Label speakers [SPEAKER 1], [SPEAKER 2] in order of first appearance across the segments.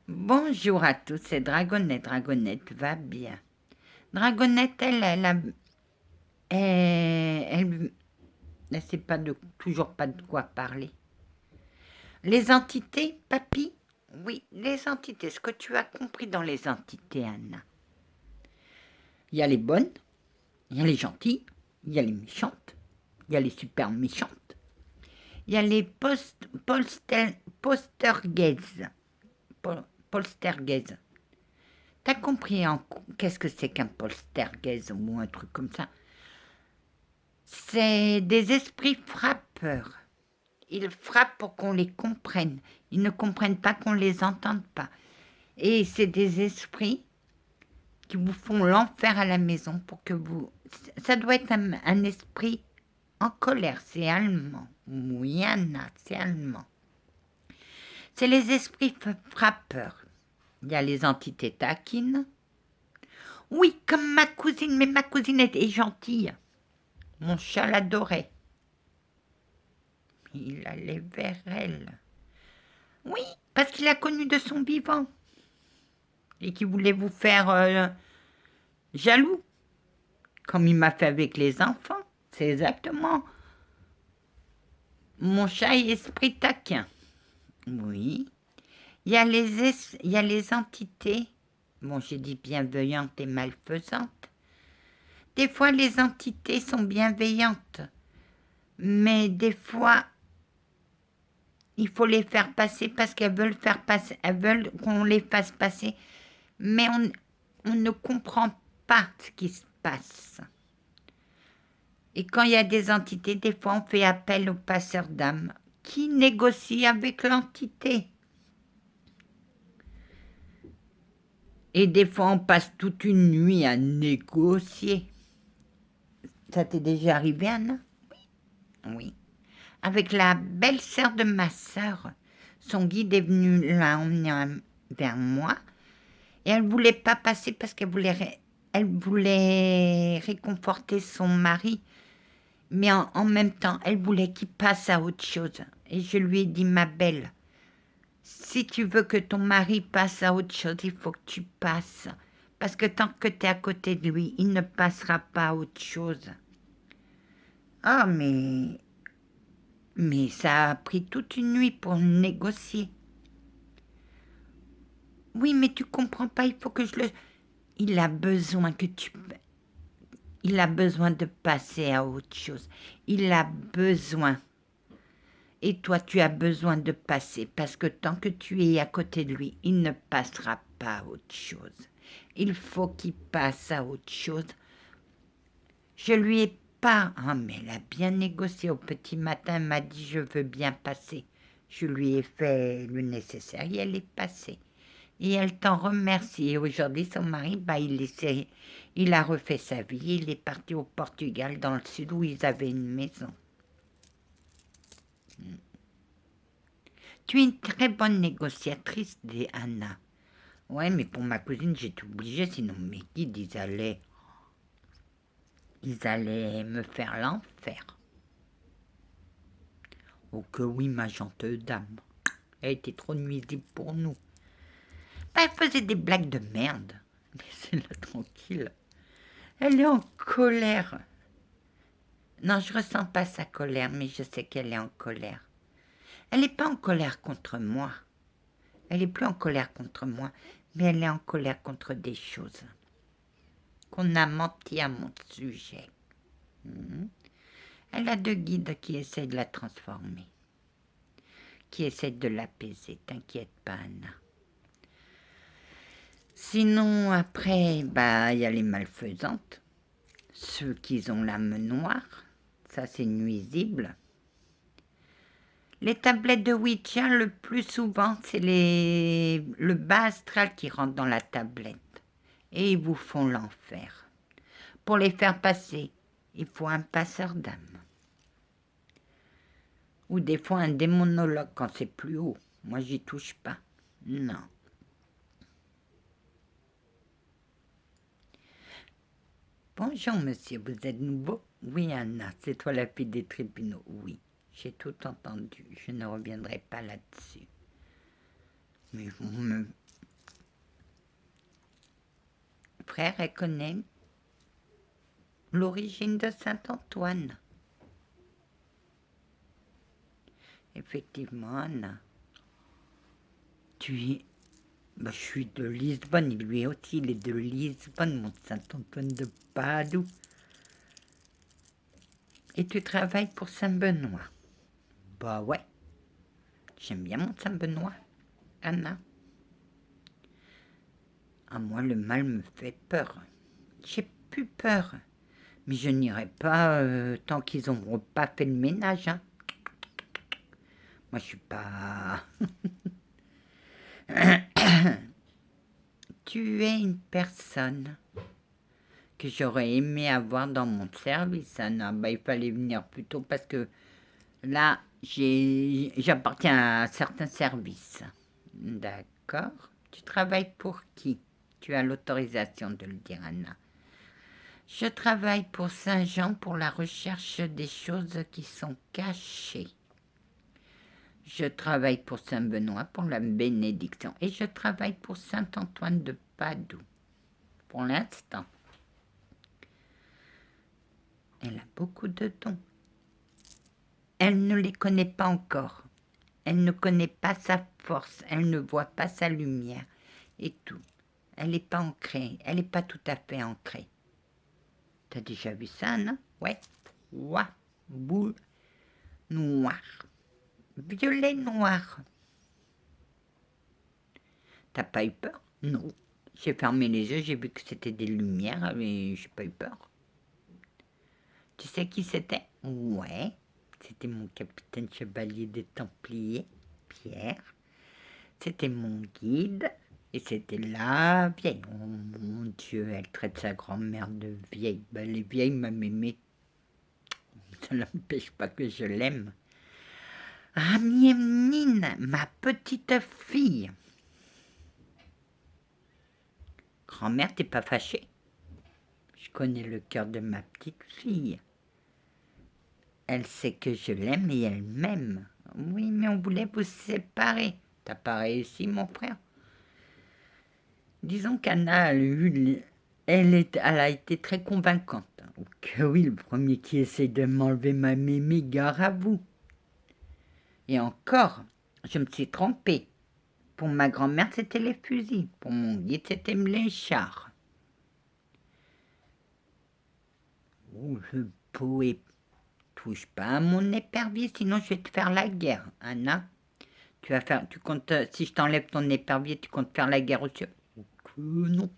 [SPEAKER 1] Bonjour à tous, c'est Dragonette. Dragonette va bien. Dragonette, elle ne sait pas toujours pas de quoi parler. Les entités, papy? Oui, les entités. Ce que tu as compris dans les entités, Anna. Il y a les bonnes, il y a les gentilles, il y a les méchantes, il y a les super méchantes, il y a les poltergeists. Poltergeists. T'as compris qu'est-ce que c'est qu'un poltergeist ou un truc comme ça? C'est des esprits frappeurs. Ils frappent pour qu'on les comprenne. Ils ne comprennent pas qu'on les entende pas. Et c'est des esprits qui vous font l'enfer à la maison pour que vous... Ça doit être un esprit en colère. C'est allemand. Oui, Anna, c'est allemand. C'est les esprits frappeurs. Il y a les entités taquines. Oui, comme ma cousine, mais ma cousine est gentille. Mon chat l'adorait. Il allait vers elle. Oui, parce qu'il a connu de son vivant. Et qu'il voulait vous faire jaloux. Comme il m'a fait avec les enfants. C'est exactement. Mon chat est esprit taquin. Oui. Il y a les entités. Bon, j'ai dit bienveillantes et malfaisantes. Des fois, les entités sont bienveillantes. Mais des fois, il faut les faire passer parce qu'elles veulent faire passer, elles veulent qu'on les fasse passer, mais on ne comprend pas ce qui se passe. Et quand il y a des entités, des fois on fait appel au passeur d'âme qui négocie avec l'entité. Et des fois on passe toute une nuit à négocier. Ça t'est déjà arrivé, Anna? Oui. Avec la belle-sœur de ma sœur, son guide est venu l'emmener vers moi. Et elle ne voulait pas passer parce elle voulait réconforter son mari. Mais en même temps, elle voulait qu'il passe à autre chose. Et je lui ai dit, ma belle, si tu veux que ton mari passe à autre chose, il faut que tu passes. Parce que tant que tu es à côté de lui, il ne passera pas à autre chose. Ah, mais ça a pris toute une nuit pour négocier. Oui, mais tu comprends pas, il faut que je le... Il a besoin que tu... Il a besoin de passer à autre chose. Il a besoin. Et toi, tu as besoin de passer parce que tant que tu es à côté de lui, il ne passera pas à autre chose. Il faut qu'il passe à autre chose. Je lui ai pas... Ah, mais elle a bien négocié au petit matin. Elle m'a dit, je veux bien passer. Je lui ai fait le nécessaire et elle est passée. Et elle t'en remercie. Et aujourd'hui, son mari, il a refait sa vie. Il est parti au Portugal, dans le sud, où ils avaient une maison. Tu es une très bonne négociatrice, dit Anna. Ouais, mais pour ma cousine, j'étais obligée, sinon mes guides, ils allaient me faire l'enfer. Oh que oui, ma gentille dame. Elle était trop nuisible pour nous. Bah, elle faisait des blagues de merde. Laissez-la tranquille. Elle est en colère. Non, je ressens pas sa colère, mais je sais qu'elle est en colère. Elle n'est pas en colère contre moi. Elle n'est plus en colère contre moi, mais elle est en colère contre des choses. Qu'on a menti à mon sujet. Elle a deux guides qui essaient de la transformer, qui essaient de l'apaiser. T'inquiète pas, Anna. Sinon, après, il y a les malfaisantes, ceux qui ont l'âme noire. Ça, c'est nuisible. Les tablettes de Ouija, le plus souvent, c'est le bas astral qui rentre dans la tablette. Et ils vous font l'enfer. Pour les faire passer, il faut un passeur d'âme. Ou des fois un démonologue quand c'est plus haut. Moi, j'y touche pas. Non. Bonjour, monsieur, vous êtes nouveau? Oui, Anna, c'est toi la fille des tribunaux. Oui, j'ai tout entendu. Je ne reviendrai pas là-dessus. Mais mon frère, elle connaît l'origine de Saint-Antoine. Effectivement, Anna. Tu es... je suis de Lisbonne, lui aussi, il est de Lisbonne, mon Saint-Antoine de Padoue. Et tu travailles pour Saint-Benoît? Bah ouais, j'aime bien mon Saint-Benoît, Anna. À moi, le mal me fait peur. J'ai plus peur. Mais je n'irai pas tant qu'ils n'auront pas fait le ménage. Hein. Moi, je suis pas... Tu es une personne que j'aurais aimé avoir dans mon service, Anna. Il fallait venir plus tôt parce que là, j'appartiens à un certain service. D'accord. Tu travailles pour qui? Tu as l'autorisation de le dire, Anna. Je travaille pour Saint-Jean pour la recherche des choses qui sont cachées. Je travaille pour Saint-Benoît pour la bénédiction. Et je travaille pour Saint-Antoine de Padoue. Pour l'instant. Elle a beaucoup de dons. Elle ne les connaît pas encore. Elle ne connaît pas sa force. Elle ne voit pas sa lumière. Et tout. Elle n'est pas ancrée. Elle n'est pas tout à fait ancrée. T'as déjà vu ça, non? Ouais. Ouah. Boule noire. Violet noir. T'as pas eu peur? Non. J'ai fermé les yeux, j'ai vu que c'était des lumières, mais j'ai pas eu peur. Tu sais qui c'était? Ouais. C'était mon capitaine chevalier des Templiers, Pierre. C'était mon guide. Et c'était la vieille. Oh mon Dieu, elle traite sa grand-mère de vieille. Les vieilles m'aiment. Ça n'empêche pas que je l'aime. Ah, Miemnine, ma petite fille. Grand-mère, t'es pas fâchée? Je connais le cœur de ma petite fille. Elle sait que je l'aime et elle m'aime. Oui, mais on voulait vous séparer. T'as pas réussi, mon frère. Disons qu'Anna, elle a été très convaincante. Que oui, le premier qui essaie de m'enlever ma mémé, gare à vous. Et encore, je me suis trompée. Pour ma grand-mère, c'était les fusils. Pour mon guide, c'était les chars. Oh, le poète. Touche pas à mon épervier, sinon je vais te faire la guerre, Anna. Tu comptes, si je t'enlève ton épervier, tu comptes faire la guerre aux cieux? Non.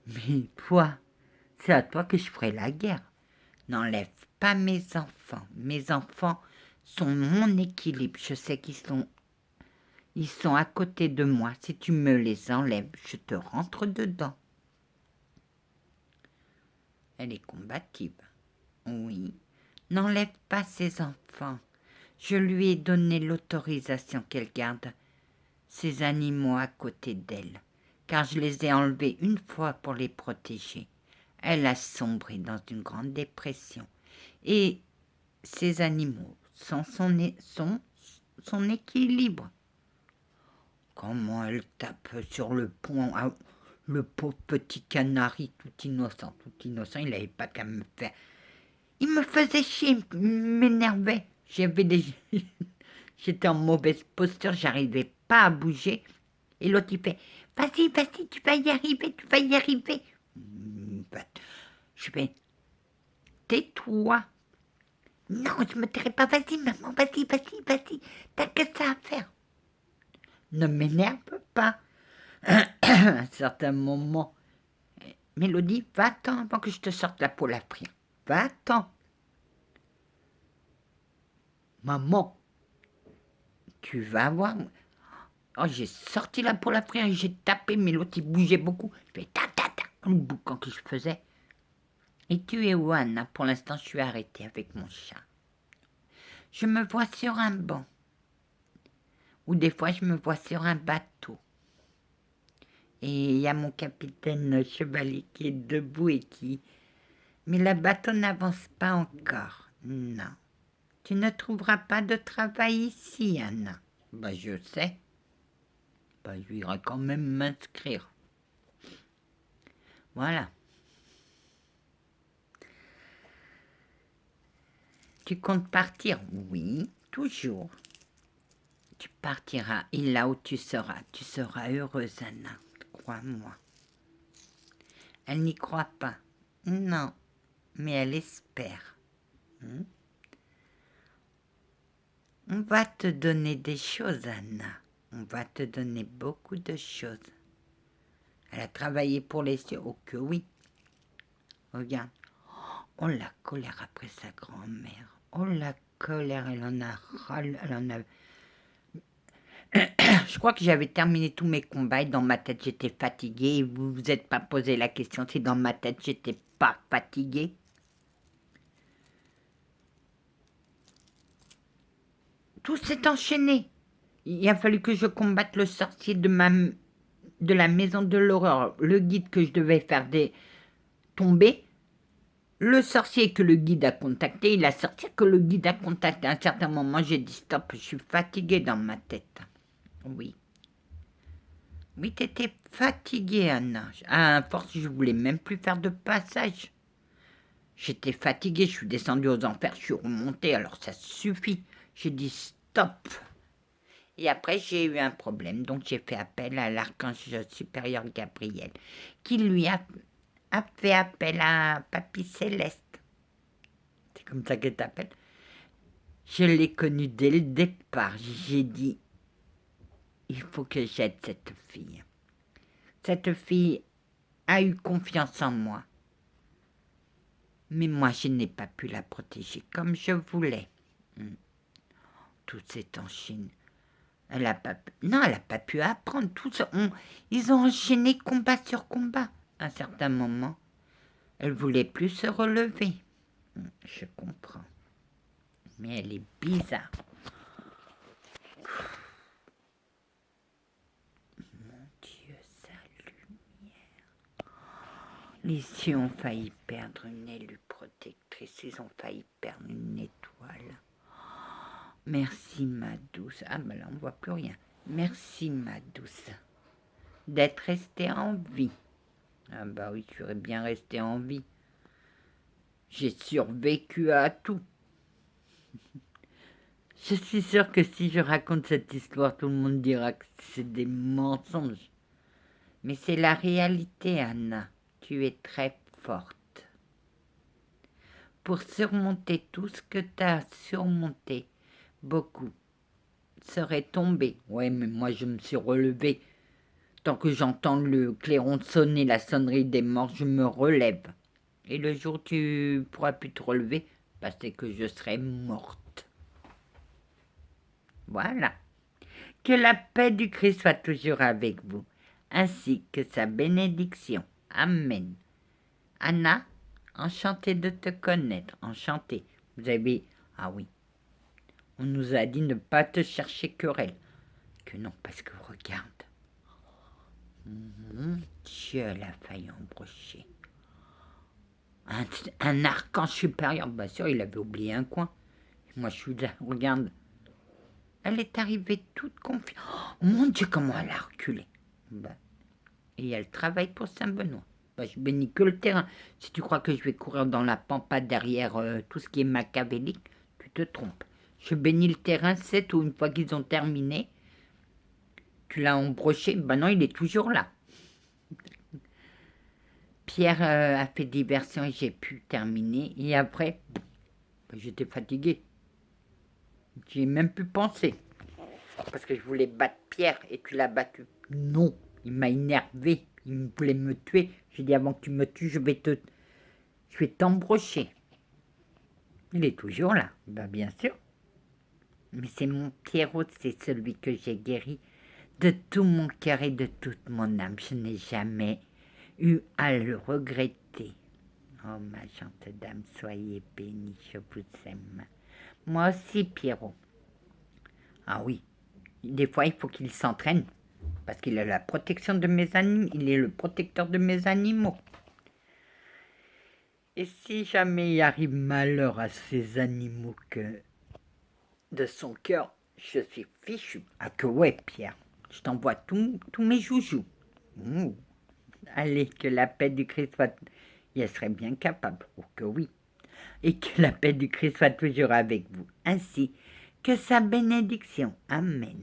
[SPEAKER 1] Mais toi, c'est à toi que je ferai la guerre. N'enlève pas mes enfants. Mes enfants sont mon équilibre. Je sais ils sont à côté de moi. Si tu me les enlèves, je te rentre dedans. Elle est combative. Oui. N'enlève pas ses enfants. Je lui ai donné l'autorisation qu'elle garde ces animaux à côté d'elle, car je les ai enlevés une fois pour les protéger. Elle a sombré dans une grande dépression. Et ces animaux sont son équilibre. Comment elle tape sur le pont, le pauvre petit canari tout innocent, il n'avait pas qu'à me faire. Il me faisait chier, il m'énervait. J'étais en mauvaise posture, j'arrivais pas à bouger. Et l'autre, il fait, vas-y, tu vas y arriver. Je fais, tais-toi. Non, je me tairai pas, vas-y, maman, vas-y, t'as que ça à faire. Ne m'énerve pas. À un certain moment, Mélodie, va-t'en avant que je te sorte la peau la frire. Va-t'en. Maman, tu vas voir. Oh, j'ai sorti la peau la frire et j'ai tapé, mais l'autre, il bougeait beaucoup. Je fais ta, le boucan que je faisais. Et tu es où, Anna? Pour l'instant, je suis arrêtée avec mon chat. Je me vois sur un banc. Ou des fois, je me vois sur un bateau. Et il y a mon capitaine chevalier qui est debout et qui... Mais le bateau n'avance pas encore. Non. Tu ne trouveras pas de travail ici, Anna. Je sais. bah, je irai quand même m'inscrire. Voilà. Tu comptes partir? Oui, toujours. Tu partiras et là où tu seras heureuse, Anna, crois-moi. Elle n'y croit pas. Non, mais elle espère. On va te donner des choses, Anna. On va te donner beaucoup de choses. Elle a travaillé pour les cieux. Oh que oui. Regarde. Oh, la colère après sa grand-mère. Oh, la colère, elle en a râle. Elle en a... Je crois que j'avais terminé tous mes combats et dans ma tête, j'étais fatiguée. Vous vous êtes pas posé la question si dans ma tête, j'étais pas fatiguée. Tout s'est enchaîné. Il a fallu que je combatte le sorcier de la maison de l'horreur, le guide que je devais faire tomber. Le sorcier que le guide a contacté, il a sorti que le guide a contacté. À un certain moment, j'ai dit stop, je suis fatiguée dans ma tête. Oui. Oui, t'étais fatiguée, Anna. À force, je voulais même plus faire de passage. J'étais fatiguée, je suis descendue aux enfers, je suis remontée, alors ça suffit. J'ai dit stop. Et après, j'ai eu un problème, donc j'ai fait appel à l'archange supérieur Gabriel, qui lui a fait appel à Papy Céleste. C'est comme ça qu'elle t'appelle. Je l'ai connu dès le départ. J'ai dit, il faut que j'aide cette fille. Cette fille a eu confiance en moi. Mais moi, je n'ai pas pu la protéger comme je voulais. Tout s'est enchaîné. Elle n'a pas pu apprendre. Tout ça. Ils ont enchaîné combat sur combat. À un certain moment, elle voulait plus se relever. Je comprends. Mais elle est bizarre. Mon Dieu, sa lumière. Les cieux ont failli perdre une élue protectrice. Ils ont failli perdre une étoile. Merci, ma douce. Ah, ben là, on ne voit plus rien. Merci, ma douce, d'être restée en vie. Ah, bah oui, je serais bien restée en vie. J'ai survécu à tout. Je suis sûre que si je raconte cette histoire, tout le monde dira que c'est des mensonges. Mais c'est la réalité, Anna. Tu es très forte. Pour surmonter tout ce que tu as surmonté, beaucoup seraient tombés. Ouais, mais moi, je me suis relevée. Tant que j'entends le clairon sonner la sonnerie des morts, je me relève. Et le jour où tu pourras plus te relever, bah, c'est que je serai morte. Voilà. Que la paix du Christ soit toujours avec vous, ainsi que sa bénédiction. Amen. Anna, enchantée de te connaître, enchantée. Vous avez... Ah oui, on nous a dit ne pas te chercher querelle. Que non, parce que regarde. Mon Dieu, la faille embrochée. Un archange supérieur, bien sûr, il avait oublié un coin. Moi, je suis là, regarde. Elle est arrivée toute confiante. Oh, mon Dieu, comment elle a reculé. Bah, et elle travaille pour Saint-Benoît. Bah, je bénis que le terrain. Si tu crois que je vais courir dans la pampa derrière tout ce qui est machiavélique, tu te trompes. Je bénis le terrain, c'est tout. Une fois qu'ils ont terminé, tu l'as embroché. Ben non, il est toujours là. Pierre a fait diversion et j'ai pu terminer. Et après, j'étais fatiguée. J'ai même pu penser. Parce que je voulais battre Pierre et tu l'as battu. Non, il m'a énervé. Il voulait me tuer. J'ai dit avant que tu me tues, je vais t'embrocher. Il est toujours là. Ben, bien sûr. Mais c'est mon Pierrot, c'est celui que j'ai guéri de tout mon cœur et de toute mon âme. Je n'ai jamais eu à le regretter. Oh, ma gentille dame, soyez bénie, je vous aime. Moi aussi, Pierrot. Ah oui, des fois, il faut qu'il s'entraîne, parce qu'il a la protection de mes animaux. Il est le protecteur de mes animaux. Et si jamais il arrive malheur à ces animaux que de son cœur, je suis fichu. Ah que ouais, Pierre, Je t'envoie tous mes joujoux. Ouh. Allez, que la paix du Christ soit... Et elle serait bien capable, oh que oui. Et que la paix du Christ soit toujours avec vous, ainsi que sa bénédiction. Amen.